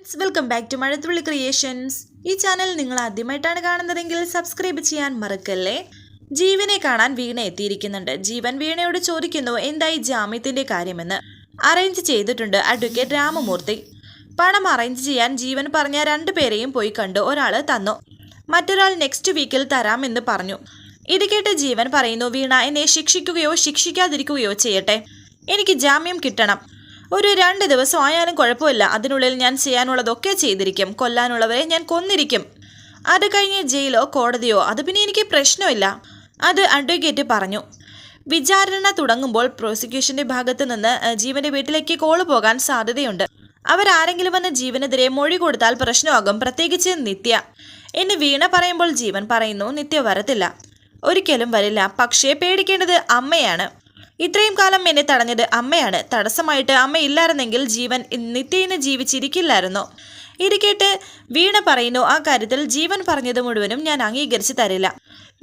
Welcome back to Mazhathulli creations. ഈ channel നിങ്ങൾ ആദ്യമായിട്ടാണ് കാണുന്നതെങ്കിൽ സബ്സ്ക്രൈബ് ചെയ്യാൻ മറക്കല്ലേ. ജീവനെ കാണാൻ വീണ എത്തിയിരിക്കുന്നുണ്ട്. ജീവൻ വീണയോട് ചോദിക്കുന്നു എന്തായി ജാമ്യത്തിന്റെ കാര്യമെന്ന്. അറേഞ്ച് ചെയ്തിട്ടുണ്ട് അഡ്വക്കേറ്റ് രാമമൂർത്തി. പണം അറേഞ്ച് ചെയ്യാൻ ജീവൻ പറഞ്ഞ 2 പേരെയും പോയി കണ്ടു. ഒരാൾ തന്നു, മറ്റൊരാൾ നെക്സ്റ്റ് വീക്കിൽ തരാമെന്ന് പറഞ്ഞു. ഇത് കേട്ട് ജീവൻ പറയുന്നു, വീണ എന്നെ ശിക്ഷിക്കുകയോ ശിക്ഷിക്കാതിരിക്കുകയോ ചെയ്യട്ടെ, എനിക്ക് ജാമ്യം കിട്ടണം. ഒരു 2 ദിവസം ആയാലും കുഴപ്പമില്ല, അതിനുള്ളിൽ ഞാൻ ചെയ്യാനുള്ളതൊക്കെ ചെയ്തിരിക്കും. കൊല്ലാനുള്ളവരെ ഞാൻ കൊന്നിരിക്കും. അത് കഴിഞ്ഞ് ജയിലോ കോടതിയോ അത് പിന്നെ എനിക്ക് പ്രശ്നമില്ല, അത് അഡ്വക്കേറ്റ് പറഞ്ഞു. വിചാരണ തുടങ്ങുമ്പോൾ പ്രോസിക്യൂഷന്റെ ഭാഗത്ത് നിന്ന് ജീവന്റെ വീട്ടിലേക്ക് കോള് പോകാൻ സാധ്യതയുണ്ട്. അവരാരെങ്കിലും വന്ന് ജീവനെതിരെ മൊഴി കൊടുത്താൽ പ്രശ്നമാകും, പ്രത്യേകിച്ച് നിത്യ എന്ന് വീണ പറയുമ്പോൾ ജീവൻ പറയുന്നു, നിത്യ വരത്തില്ല, ഒരിക്കലും വരില്ല. പക്ഷേ പേടിക്കേണ്ടത് അമ്മയാണ്. ഇത്രയും കാലം എന്നെ തടഞ്ഞത് അമ്മയാണ്. തടസ്സമായിട്ട് അമ്മ ഇല്ലായിരുന്നെങ്കിൽ ജീവൻ നിത്യന് ജീവിച്ചിരിക്കില്ലായിരുന്നു. ഇത് കേട്ട് വീണ പറയുന്നു, ആ കാര്യത്തിൽ ജീവൻ പറഞ്ഞത് മുഴുവനും ഞാൻ അംഗീകരിച്ച് തരില്ല.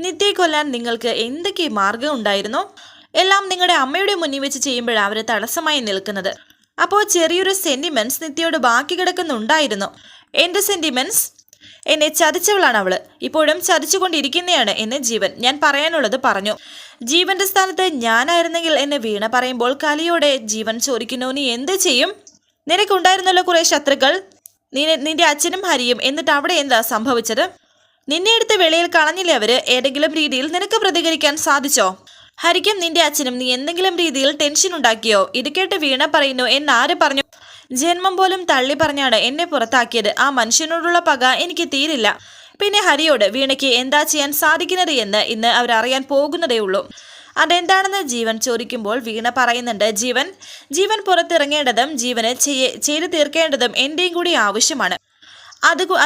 നിത്യയെ കൊല്ലാൻ നിങ്ങൾക്ക് എന്തൊക്കെ മാർഗം ഉണ്ടായിരുന്നു? എല്ലാം നിങ്ങളുടെ അമ്മയുടെ മുന്നിൽ വെച്ച് ചെയ്യുമ്പോഴാണ് അവർ തടസ്സമായി നിൽക്കുന്നത്. അപ്പോൾ ചെറിയൊരു സെന്റിമെന്റ്സ് നിത്യയോട് ബാക്കി കിടക്കുന്നുണ്ടായിരുന്നു. എൻ്റെ സെന്റിമെന്റ്സ്? എന്നെ ചതിച്ചവളാണ് അവള്, ഇപ്പോഴും ചതിച്ചുകൊണ്ടിരിക്കുന്നതാണ് എന്ന് ജീവൻ. ഞാൻ പറയാനുള്ളത് പറഞ്ഞു. ജീവന്റെ സ്ഥാനത്ത് ഞാനായിരുന്നെങ്കിൽ എന്ന് വീണ പറയുമ്പോൾ കലിയോടെ ജീവൻ ചോദിക്കുന്നു, നീ എന്ത് ചെയ്യും? നിനക്കുണ്ടായിരുന്നല്ലോ കുറെ ശത്രുക്കൾ, നിന്റെ അച്ഛനും ഹരിയും, എന്നിട്ട് അവിടെ എന്താ സംഭവിച്ചത്? നിന്നെ എടുത്ത് വെളിയിൽ കളഞ്ഞില്ലേ അവര്? ഏതെങ്കിലും രീതിയിൽ നിനക്ക് പ്രതികരിക്കാൻ സാധിച്ചോ? ഹരിക്കും നിന്റെ അച്ഛനും നീ എന്തെങ്കിലും രീതിയിൽ ടെൻഷൻ ഉണ്ടാക്കിയോ? ഇത് കേട്ട് വീണ പറയുന്നു, എന്നാര് പറഞ്ഞു? ജന്മം പോലും തള്ളി പറഞ്ഞാണ് എന്നെ പുറത്താക്കിയത്. ആ മനുഷ്യനോടുള്ള പക എനിക്ക് തീരില്ല. പിന്നെ ഹരിയോട് വീണയ്ക്ക് എന്താ ചെയ്യാൻ സാധിക്കുന്നത് എന്ന് ഇന്ന് അവരറിയാൻ പോകുന്നതേ ഉള്ളൂ. അതെന്താണെന്ന് ജീവൻ ചോദിക്കുമ്പോൾ വീണ പറയുന്നുണ്ട്, ജീവൻ പുറത്തിറങ്ങേണ്ടതും ജീവന് ചെയ്തു തീർക്കേണ്ടതും എന്റെയും കൂടി ആവശ്യമാണ്.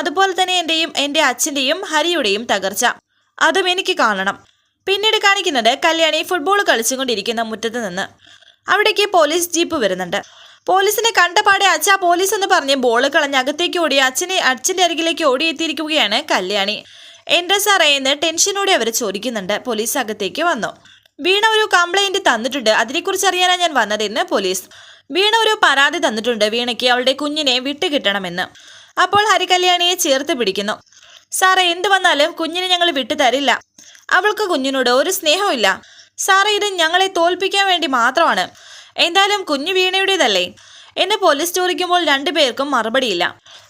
അതുപോലെ തന്നെ എൻ്റെ അച്ഛൻ്റെയും ഹരിയുടെയും തകർച്ച, അതും എനിക്ക് കാണണം. പിന്നീട് കാണിക്കുന്നത് കല്യാണി ഫുട്ബോൾ കളിച്ചുകൊണ്ടിരിക്കുന്ന മുറ്റത്ത് നിന്ന്. അവിടേക്ക് പോലീസ് ജീപ്പ് വരുന്നുണ്ട്. പോലീസിനെ കണ്ടപാടെ അച്ഛാ പോലീസ് എന്ന് പറഞ്ഞ് ബോൾ കളഞ്ഞ് അകത്തേക്ക് ഓടി അച്ഛൻ്റെ അരികിലേക്ക് ഓടിയെത്തിയിരിക്കുകയാണ് കല്യാണി. എന്താ സാറേ എന്ന് ടെൻഷനോടെ അവർ ചോദിക്കുന്നുണ്ട്. പോലീസ് അകത്തേക്ക് വന്നു. വീണ ഒരു കംപ്ലൈന്റ് തന്നിട്ടുണ്ട്, അതിനെക്കുറിച്ച് അറിയാനാണ് ഞാൻ വന്നതെന്ന് പോലീസ്. വീണ ഒരു പരാതി തന്നിട്ടുണ്ട്, വീണയ്ക്ക് അവളുടെ കുഞ്ഞിനെ വിട്ടുകിട്ടണമെന്ന്. അപ്പോൾ ഹരി കല്യാണിയെ ചേർത്ത് പിടിക്കുന്നു. സാറേ എന്ത് വന്നാലും കുഞ്ഞിനെ ഞങ്ങൾ വിട്ടു തരില്ല, അവൾക്ക് കുഞ്ഞിനോട് ഒരു സ്നേഹമില്ല സാറേ, ഇത് ഞങ്ങളെ തോൽപ്പിക്കാൻ വേണ്ടി മാത്രമാണ്. എന്തായാലും കുഞ്ഞു വീണയുടേതല്ലേ എന്ന് പോലീസ് ചോദിക്കുമ്പോൾ 2 പേർക്കും മറുപടിയില്ല.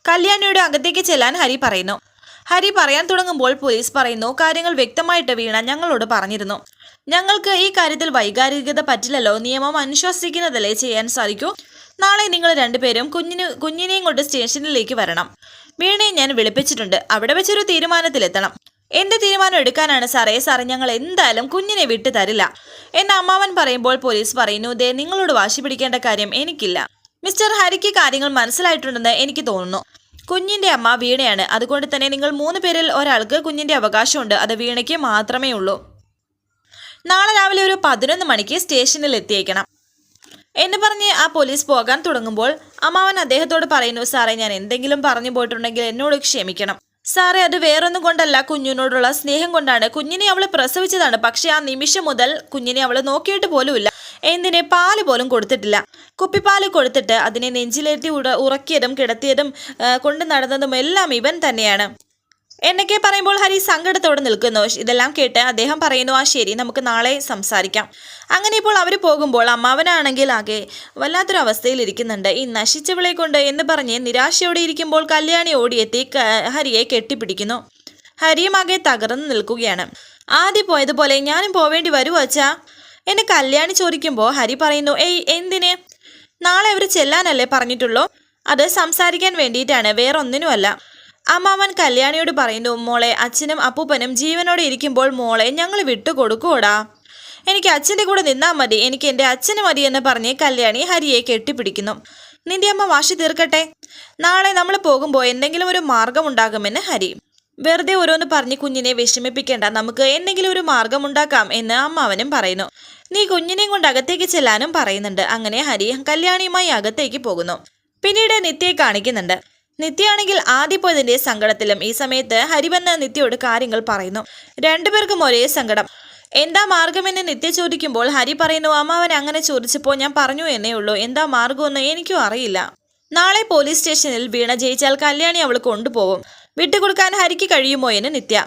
കല്യാണിയുടെ അകത്തേക്ക് ചെല്ലാൻ ഹരി പറയുന്നു. ഹരി പറയാൻ തുടങ്ങുമ്പോൾ പോലീസ് പറയുന്നു, കാര്യങ്ങൾ വ്യക്തമായിട്ട് വീണ ഞങ്ങളോട് പറഞ്ഞിരുന്നു, ഞങ്ങൾക്ക് ഈ കാര്യത്തിൽ വൈകാരികത പറ്റില്ലല്ലോ, നിയമം അനുശാസിക്കുന്നതല്ലേ ചെയ്യാൻ സാധിക്കൂ. നാളെ നിങ്ങൾ 2 പേരും കുഞ്ഞിനെയും കൊണ്ട് സ്റ്റേഷനിലേക്ക് വരണം. വീണയെ ഞാൻ വിളിപ്പിച്ചിട്ടുണ്ട്, അവിടെ വെച്ചൊരു തീരുമാനത്തിലെത്തണം. എന്ത് തീരുമാനം എടുക്കാനാണ് സാറേ? ഞങ്ങൾ എന്തായാലും കുഞ്ഞിനെ വിട്ടു തരില്ല എന്ന് അമ്മാവൻ പറയുമ്പോൾ പോലീസ് പറയുന്നു, ദേ നിങ്ങളോട് വാശി പിടിക്കേണ്ട കാര്യം എനിക്കില്ല. മിസ്റ്റർ ഹരിക്ക് കാര്യങ്ങൾ മനസ്സിലായിട്ടുണ്ടെന്ന് എനിക്ക് തോന്നുന്നു. കുഞ്ഞിന്റെ അമ്മ വീണയാണ്, അതുകൊണ്ട് തന്നെ നിങ്ങൾ 3 പേരിൽ ഒരാൾക്ക് കുഞ്ഞിന്റെ അവകാശമുണ്ട്, അത് വീണയ്ക്ക് മാത്രമേ ഉള്ളൂ. നാളെ രാവിലെ ഒരു 11 മണിക്ക് സ്റ്റേഷനിൽ എത്തിയേക്കണം എന്ന് പറഞ്ഞ് ആ പോലീസ് പോകാൻ തുടങ്ങുമ്പോൾ അമ്മാവൻ അദ്ദേഹത്തോട് പറയുന്നു, സാറേ ഞാൻ എന്തെങ്കിലും പറഞ്ഞു പോയിട്ടുണ്ടെങ്കിൽ എന്നോട് ക്ഷമിക്കണം സാറേ, അത് വേറൊന്നും കൊണ്ടല്ല, കുഞ്ഞിനോടുള്ള സ്നേഹം കൊണ്ടാണ്. കുഞ്ഞിനെ അവള് പ്രസവിച്ചതാണ്, പക്ഷെ ആ നിമിഷം മുതൽ കുഞ്ഞിനെ അവള് നോക്കിയിട്ട് പോലുമില്ല. എന്തിനെ പാല് പോലും കൊടുത്തിട്ടില്ല. കുപ്പിപ്പാല് കൊടുത്തിട്ട് അതിനെ നെഞ്ചിലേറ്റി ഉറക്കിയതും കിടത്തിയതും കൊണ്ട് നടന്നതും എല്ലാം ഇവൻ തന്നെയാണ് എന്നൊക്കെ പറയുമ്പോൾ ഹരി സങ്കടത്തോടെ നിൽക്കുന്നു. ഇതെല്ലാം കേട്ട് അദ്ദേഹം പറയുന്നു, ആ ശരി, നമുക്ക് നാളെ സംസാരിക്കാം. അങ്ങനെ ഇപ്പോൾ അവർ പോകുമ്പോൾ അമ്മാവനാണെങ്കിൽ ആകെ വല്ലാത്തൊരു അവസ്ഥയിൽ ഇരിക്കുന്നുണ്ട്. ഈ നശിച്ചവളെ കൊണ്ട് എന്ന് പറഞ്ഞ് നിരാശയോടെ ഇരിക്കുമ്പോൾ കല്യാണി ഓടിയെത്തി ഹരിയെ കെട്ടിപ്പിടിക്കുന്നു. ഹരിയും ആകെ തകർന്നു നിൽക്കുകയാണ്. ആദ്യം പോയതുപോലെ ഞാനും പോവേണ്ടി വരുമോ അച്ഛാ എന്ന് കല്യാണി ചോദിക്കുമ്പോൾ ഹരി പറയുന്നു, എന്തിന്? നാളെ അവർ ചെല്ലാനല്ലേ പറഞ്ഞിട്ടുള്ളൂ, അത് സംസാരിക്കാൻ വേണ്ടിയിട്ടാണ്, വേറൊന്നിനുമല്ല. അമ്മാവൻ കല്യാണിയോട് പറയുന്നു, മോളെ അച്ഛനും അപ്പൂപ്പനും ജീവനോടെ ഇരിക്കുമ്പോൾ മോളെ ഞങ്ങൾ വിട്ടുകൊടുക്കൂടാ, എനിക്ക് അച്ഛൻ്റെ കൂടെ നിന്നാൽ മതി, എനിക്ക് എൻ്റെ അച്ഛന് മതി എന്ന് പറഞ്ഞ് കല്യാണി ഹരിയെ കെട്ടിപ്പിടിക്കുന്നു. നിന്റെ അമ്മ വാശി തീർക്കട്ടെ, നാളെ നമ്മൾ പോകുമ്പോൾ എന്തെങ്കിലും ഒരു മാർഗമുണ്ടാകുമെന്ന് ഹരി. വെറുതെ ഓരോന്ന് പറഞ്ഞ് കുഞ്ഞിനെ വിഷമിപ്പിക്കേണ്ട, നമുക്ക് എന്തെങ്കിലും ഒരു മാർഗമുണ്ടാക്കാം എന്ന് അമ്മാവനും പറയുന്നു. നീ കുഞ്ഞിനെയും കൊണ്ട് അകത്തേക്ക് ചെല്ലാനും പറയുന്നുണ്ട്. അങ്ങനെ ഹരി കല്യാണിയുമായി അകത്തേക്ക് പോകുന്നു. പിന്നീട് നിത്യയെ കാണിക്കുന്നുണ്ട്. നിത്യയാണെങ്കിൽ ആദ്യം പോയതിന്റെ സങ്കടത്തിലും. ഈ സമയത്ത് ഹരിവന്ന് നിത്യയോട് കാര്യങ്ങൾ പറയുന്നു. 2 പേർക്കും ഒരേ സങ്കടം. എന്താ മാർഗമെന്ന് നിത്യ ചോദിക്കുമ്പോൾ ഹരി പറയുന്നു, അമ്മാവൻ അങ്ങനെ ചോദിച്ചപ്പോൾ ഞാൻ പറഞ്ഞു എന്നേ ഉള്ളൂ, എന്താ മാർഗമെന്ന് എനിക്കും അറിയില്ല. നാളെ പോലീസ് സ്റ്റേഷനിൽ വീണ ജയിച്ചാൽ കല്യാണി അവൾ കൊണ്ടുപോകും. വിട്ടുകൊടുക്കാൻ ഹരിക്ക് കഴിയുമോ എന്ന് നിത്യ.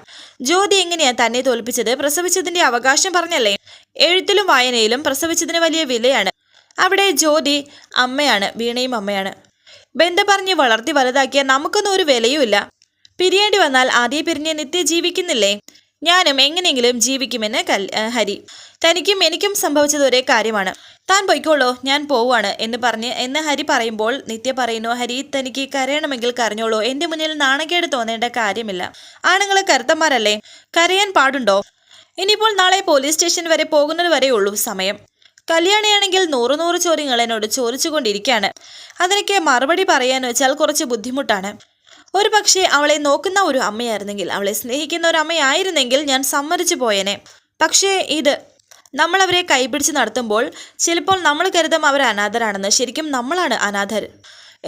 ജ്യോതി എങ്ങനെയാ തന്നെ തോൽപ്പിച്ചത്? പ്രസവിച്ചതിന്റെ അവകാശം പറഞ്ഞല്ലേ. എഴുത്തിലും വായനയിലും പ്രസവിച്ചതിന് വലിയ വിലയാണ്. അവിടെ ജ്യോതി അമ്മയാണ്, വീണയും അമ്മയാണ്. ബന്ധം പറഞ്ഞ് വളർത്തി വലുതാക്കിയ നമുക്കൊന്നും ഒരു വിലയുമില്ല. പിരിയേണ്ടി വന്നാൽ ആദ്യം പിരിഞ്ഞ് നിത്യ ജീവിക്കുന്നില്ലേ? ഞാനും എങ്ങനെയെങ്കിലും ജീവിക്കുമെന്ന് ഹരി. തനിക്കും എനിക്കും സംഭവിച്ചത് ഒരേ കാര്യമാണ്. താൻ പൊയ്ക്കോളൂ, ഞാൻ പോവാണ് എന്ന് ഹരി പറയുമ്പോൾ നിത്യ പറയുന്നു, ഹരി തനിക്ക് കരയണമെങ്കിൽ കരഞ്ഞോളൂ, എന്റെ മുന്നിൽ നാണക്കേട് തോന്നേണ്ട കാര്യമില്ല. ആണുങ്ങളെ കരുത്തന്മാരല്ലേ, കരയാൻ പാടുണ്ടോ? ഇനിയിപ്പോൾ നാളെ പോലീസ് സ്റ്റേഷൻ വരെ പോകുന്നത് വരെ ഉള്ളൂ സമയം. കല്യാണിയാണെങ്കിൽ നൂറ് ചോദ്യങ്ങൾ എന്നോട് ചോദിച്ചുകൊണ്ടിരിക്കുകയാണ്. അതിനൊക്കെ മറുപടി പറയാന്ന് വെച്ചാൽ കുറച്ച് ബുദ്ധിമുട്ടാണ്. ഒരു പക്ഷേ അവളെ നോക്കുന്ന ഒരു അമ്മയായിരുന്നെങ്കിൽ, അവളെ സ്നേഹിക്കുന്ന ഒരു അമ്മയായിരുന്നെങ്കിൽ ഞാൻ സമ്മതിച്ചു പോയേനെ. പക്ഷേ ഇത് നമ്മളവരെ കൈപിടിച്ച് നടത്തുമ്പോൾ ചിലപ്പോൾ നമ്മൾ കരുതും അവർ അനാഥരാണെന്ന്. ശരിക്കും നമ്മളാണ് അനാഥർ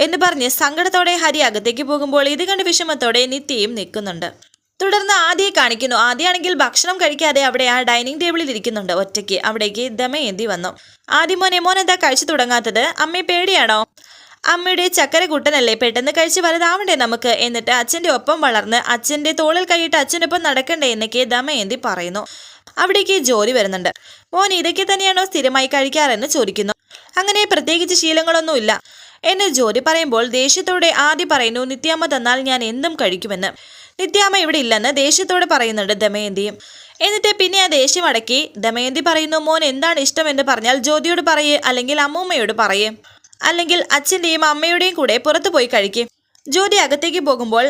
എന്ന് പറഞ്ഞ് സങ്കടത്തോടെ ഹരി അകത്തേക്ക് പോകുമ്പോൾ ഇത് കണ്ട് വിഷമത്തോടെ നിത്യയും നിൽക്കുന്നുണ്ട്. തുടർന്ന് ആദ്യയെ കാണിക്കുന്നു. ആദ്യയാണെങ്കിൽ ഭക്ഷണം കഴിക്കാതെ അവിടെ ആ ഡൈനിങ് ടേബിളിൽ ഇരിക്കുന്നുണ്ട് ഒറ്റയ്ക്ക്. അവിടേക്ക് ദമയന്തി വന്നു. ആദ്യം മോൻ എന്താ കഴിച്ചു തുടങ്ങാത്തത്? അമ്മയെ പേടിയാണോ? അമ്മയുടെ ചക്കര കുട്ടനല്ലേ, പെട്ടെന്ന് കഴിച്ച് വലുതാവണ്ടേ നമുക്ക്? എന്നിട്ട് അച്ഛൻ്റെ ഒപ്പം വളർന്ന് അച്ഛൻ്റെ തോളിൽ കൈയിട്ട് അച്ഛൻ്റെ ഒപ്പം നടക്കണ്ടേ എന്നൊക്കെ ദമയന്തി പറയുന്നു. അവിടേക്ക് ജോലി വരുന്നുണ്ട്. മോൻ ഇതൊക്കെ തന്നെയാണോ സ്ഥിരമായി കഴിക്കാറെന്ന് ചോദിക്കുന്നു. അങ്ങനെ പ്രത്യേകിച്ച് ശീലങ്ങളൊന്നുമില്ല എന്ന് ജോലി പറയുമ്പോൾ ദേഷ്യത്തോടെ ആദ്യം പറയുന്നു, നിത്യാമ്മ തന്നാൽ ഞാൻ എന്തും കഴിക്കുമെന്ന്. നിത്യാമ്മ ഇവിടെ ഇല്ലെന്ന് ദേഷ്യത്തോടെ പറയുന്നുണ്ട് ദമയന്തിയും. എന്നിട്ട് പിന്നെ ആ ദേഷ്യം അടക്കി ദമയന്തി പറയുന്നു, മോൻ എന്താണ് ഇഷ്ടമെന്ന് പറഞ്ഞാൽ ജ്യോതിയോട് പറയേ, അല്ലെങ്കിൽ അമ്മൂമ്മയോട് പറയേ, അല്ലെങ്കിൽ അച്ഛൻ്റെയും അമ്മയുടെയും കൂടെ പുറത്തു പോയി കഴിക്കും. ജ്യോതി അകത്തേക്ക് പോകുമ്പോൾ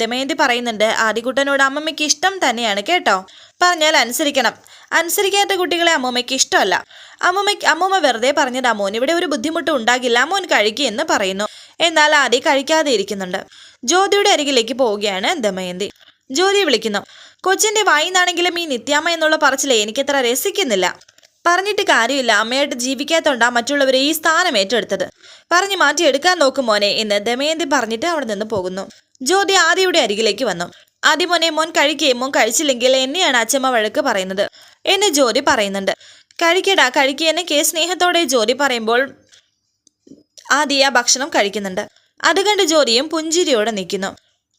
ദമയന്തി പറയുന്നുണ്ട്, ആദികുട്ടനോട് അമ്മമ്മയ്ക്ക് ഇഷ്ടം തന്നെയാണ് കേട്ടോ, പറഞ്ഞാൽ അനുസരിക്കണം. അനുസരിക്കാത്ത കുട്ടികളെ അമ്മൂമ്മയ്ക്ക് ഇഷ്ടമല്ല. അമ്മൂമ്മ വെറുതെ പറഞ്ഞതാ, മോൻ ഇവിടെ ഒരു ബുദ്ധിമുട്ടും ഉണ്ടാകില്ല, മോൻ കഴിക്കുമെന്ന് പറയുന്നു. എന്നാൽ ആദ്യം കഴിക്കാതെ ഇരിക്കുന്നുണ്ട്. ജ്യോതിയുടെ അരികിലേക്ക് പോവുകയാണ് ദമയന്തി. ജ്യോതി വിളിക്കുന്നു. കൊച്ചിന്റെ വായിന്നാണെങ്കിലും ഈ നിത്യാമ്മ എന്നുള്ള പറച്ചിലെ എനിക്കത്ര രസിക്കുന്നില്ല. പറഞ്ഞിട്ട് കാര്യമില്ല, അമ്മയായിട്ട് ജീവിക്കാത്തോണ്ടാ മറ്റുള്ളവരെ ഈ സ്ഥാനം ഏറ്റെടുത്തത്. പറഞ്ഞു മാറ്റിയെടുക്കാൻ നോക്കും മോനെ എന്ന് ദമയന്തി പറഞ്ഞിട്ട് അവിടെ നിന്ന് പോകുന്നു. ജ്യോതി ആദിയുടെ അരികിലേക്ക് വന്നു. ആദ്യ മോൻ കഴിക്കുകയും മോൻ കഴിച്ചില്ലെങ്കിൽ എന്നെയാണ് അച്ഛമ്മ വഴക്ക് പറയുന്നത് എന്ന് ജ്യോതി പറയുന്നുണ്ട്. കഴിക്കടാ കഴിക്കുകയെന്നൊക്കെ സ്നേഹത്തോടെ ജ്യോതി പറയുമ്പോൾ ആദ്യ ഭക്ഷണം കഴിക്കുന്നുണ്ട്. അത് കണ്ട് ജ്യോതിയും പുഞ്ചിരിയോടെ നിൽക്കുന്നു.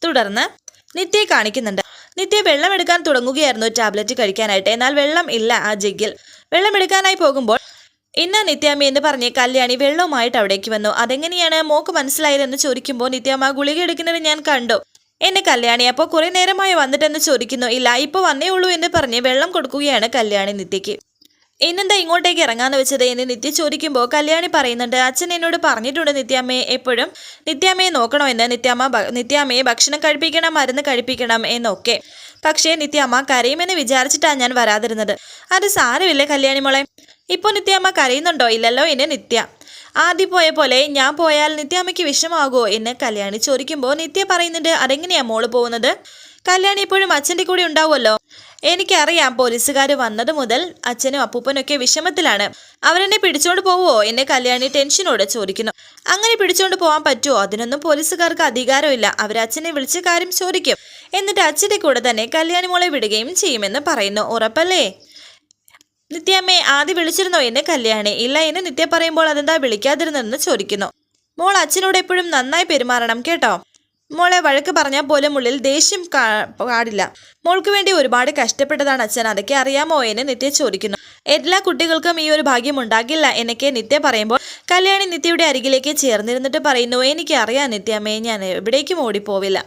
തുടർന്ന് നിത്യയെ കാണിക്കുന്നുണ്ട്. നിത്യ വെള്ളം എടുക്കാൻ തുടങ്ങുകയായിരുന്നു ടാബ്ലറ്റ് കഴിക്കാനായിട്ട്. എന്നാൽ വെള്ളം ഇല്ല ആ ജഗ്ഗിൽ. വെള്ളം എടുക്കാനായി പോകുമ്പോൾ ഇന്ന നിത്യാമ്മ എന്ന് പറഞ്ഞ് കല്യാണി വെള്ളവുമായിട്ട് അവിടേക്ക് വന്നു. അതെങ്ങനെയാണ് മോക്ക് മനസ്സിലായതെന്ന് ചോദിക്കുമ്പോൾ നിത്യാമ്മ ഗുളിക എടുക്കുന്നത് ഞാൻ കണ്ടു എന്നെ കല്യാണി. അപ്പോൾ കുറെ നേരമായി വന്നിട്ടെന്ന് ചോദിക്കുന്നു. ഇല്ല, ഇപ്പോൾ വന്നേ ഉള്ളൂ എന്ന് പറഞ്ഞ് വെള്ളം കൊടുക്കുകയാണ് കല്യാണി നിത്യയ്ക്ക്. ഇന്നെന്താ ഇങ്ങോട്ടേക്ക് ഇറങ്ങാന്ന് വെച്ചത് എന്ന് നിത്യ ചോദിക്കുമ്പോൾ കല്യാണി പറയുന്നുണ്ട്, അച്ഛൻ എന്നോട് പറഞ്ഞിട്ടുണ്ട് നിത്യാമ്മയെ എപ്പോഴും നിത്യാമ്മയെ നോക്കണമെന്ന്, നിത്യാമ്മയെ ഭക്ഷണം കഴിപ്പിക്കണം, മരുന്ന് കഴിപ്പിക്കണം എന്നൊക്കെ. പക്ഷേ നിത്യാമ്മ കരയുമെന്ന് വിചാരിച്ചിട്ടാണ് ഞാൻ വരാതിരുന്നത്. അത് സാരമില്ല കല്യാണി മോളെ. ഇപ്പോൾ നിത്യാമ്മ കരയുന്നുണ്ടോ? ഇല്ലല്ലോ എന്ന് നിത്യ. ആദ്യം പോയ പോലെ ഞാൻ പോയാൽ നിത്യാമ്മയ്ക്ക് വിഷമാകുമോ എന്ന് കല്യാണി ചോദിക്കുമ്പോൾ നിത്യ പറയുന്നുണ്ട്, അതെങ്ങനെയാ മോള് പോകുന്നത്? കല്യാണി ഇപ്പോഴും അച്ഛൻ്റെ കൂടെ ഉണ്ടാവുമല്ലോ. എനിക്കറിയാം, പോലീസുകാർ വന്നത് മുതൽ അച്ഛനും അപ്പൂപ്പനൊക്കെ വിഷമത്തിലാണ്. അവരെന്നെ പിടിച്ചോണ്ട് പോവുമോ എന്ന് കല്യാണി ടെൻഷനോടെ ചോദിക്കുന്നു. അങ്ങനെ പിടിച്ചോണ്ട് പോകാൻ പറ്റുമോ? അതിനൊന്നും പോലീസുകാർക്ക് അധികാരമില്ല. അവരച്ഛനെ വിളിച്ച കാര്യം ചോദിക്കും. എന്നിട്ട് അച്ഛൻ്റെ കൂടെ തന്നെ കല്യാണി മോളെ വിടുകയും ചെയ്യുമെന്ന് പറയുന്നു. ഉറപ്പല്ലേ? നിത്യാമ്മയെ ആദ്യം വിളിച്ചിരുന്നോ എന്ന് കല്യാണി. ഇല്ല എന്ന് നിത്യ പറയുമ്പോൾ അതെന്താ വിളിക്കാതിരുന്നതെന്ന് ചോദിക്കുന്നു. മോൾ അച്ഛനോട് എപ്പോഴും നന്നായി പെരുമാറണം കേട്ടോ. മോളെ വഴക്ക് പറഞ്ഞാൽ പോലും ഉള്ളിൽ ദേഷ്യം പാടില്ല. മോൾക്ക് വേണ്ടി ഒരുപാട് കഷ്ടപ്പെട്ടതാണ് അച്ഛൻ, അതൊക്കെ അറിയാമോ എന്ന് നിത്യ ചോദിക്കുന്നു. എല്ലാ കുട്ടികൾക്കും ഈ ഒരു ഭാഗ്യം ഉണ്ടാകില്ല എന്നൊക്കെ നിത്യ പറയുമ്പോൾ കല്യാണി നിത്യയുടെ അരികിലേക്ക് ചേർന്നിരുന്നിട്ട് പറയുന്നു, എനിക്ക് അറിയാം നിത്യാമ്മയെ, ഞാൻ എവിടേക്കും ഓടിപ്പോവില്ല.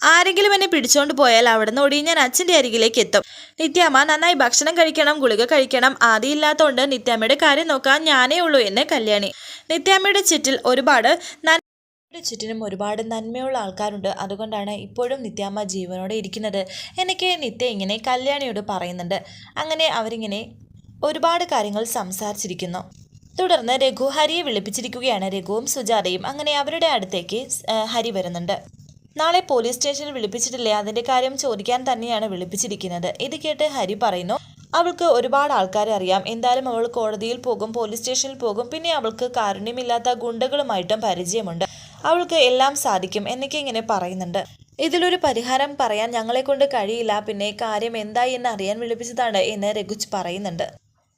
ആരെങ്കിലും എന്നെ പിടിച്ചോണ്ട് പോയാൽ അവിടെ നിന്ന് ഓടി ഞാൻ അച്ഛൻ്റെ അരികിലേക്ക് എത്തും. നിത്യാമ്മ നന്നായി ഭക്ഷണം കഴിക്കണം, ഗുളിക കഴിക്കണം. ആദിയില്ലാത്തതുകൊണ്ട് നിത്യാമ്മയുടെ കാര്യം നോക്കാൻ ഞാനേ ഉള്ളൂ എന്ന് കല്യാണി. നിത്യാമ്മയുടെ ചുറ്റിനും ഒരുപാട് നന്മയുള്ള ആൾക്കാരുണ്ട്. അതുകൊണ്ടാണ് ഇപ്പോഴും നിത്യാമ്മ ജീവനോടെ ഇരിക്കുന്നത് എന്നൊക്കെ നിത്യ ഇങ്ങനെ കല്യാണിയോട് പറയുന്നുണ്ട്. അങ്ങനെ അവരിങ്ങനെ ഒരുപാട് കാര്യങ്ങൾ സംസാരിച്ചിരിക്കുന്നു. തുടർന്ന് രഘു ഹരിയെ വിളിപ്പിച്ചിരിക്കുകയാണ്. രഘുവും സുജാതയും. അങ്ങനെ അവരുടെ അടുത്തേക്ക് ഹരി വരുന്നുണ്ട്. നാളെ പോലീസ് സ്റ്റേഷനിൽ വിളിപ്പിച്ചിട്ടില്ലേ, അതിൻ്റെ കാര്യം ചോദിക്കാൻ തന്നെയാണ് വിളിപ്പിച്ചിരിക്കുന്നത്. ഇത് കേട്ട് ഹരി പറയുന്നു, അവൾക്ക് ഒരുപാട് ആൾക്കാരെ അറിയാം. എന്തായാലും അവൾ കോടതിയിൽ പോകും, പോലീസ് സ്റ്റേഷനിൽ പോകും. പിന്നെ അവൾക്ക് കാരുണ്യമില്ലാത്ത ഗുണ്ടകളുമായിട്ടും പരിചയമുണ്ട്. അവൾക്ക് എല്ലാം സാധിക്കും എന്നൊക്കെ ഇങ്ങനെ പറയുന്നുണ്ട്. ഇതിലൊരു പരിഹാരം പറയാൻ ഞങ്ങളെ കൊണ്ട് കഴിയില്ല. പിന്നെ കാര്യം എന്തായി എന്ന് അറിയാൻ വിളിപ്പിച്ചതാണ് എന്ന് രഘുച്ച് പറയുന്നുണ്ട്.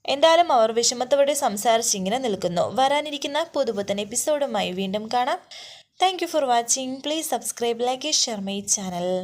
എന്തായാലും അവർ വിഷമത്തോടെ സംസാരിച്ചിങ്ങനെ നിൽക്കുന്നു. വരാനിരിക്കുന്ന പുതുപുത്തൻ എപ്പിസോഡുമായി വീണ്ടും കാണാം. Thank you for watching. Please subscribe, like, share my channel.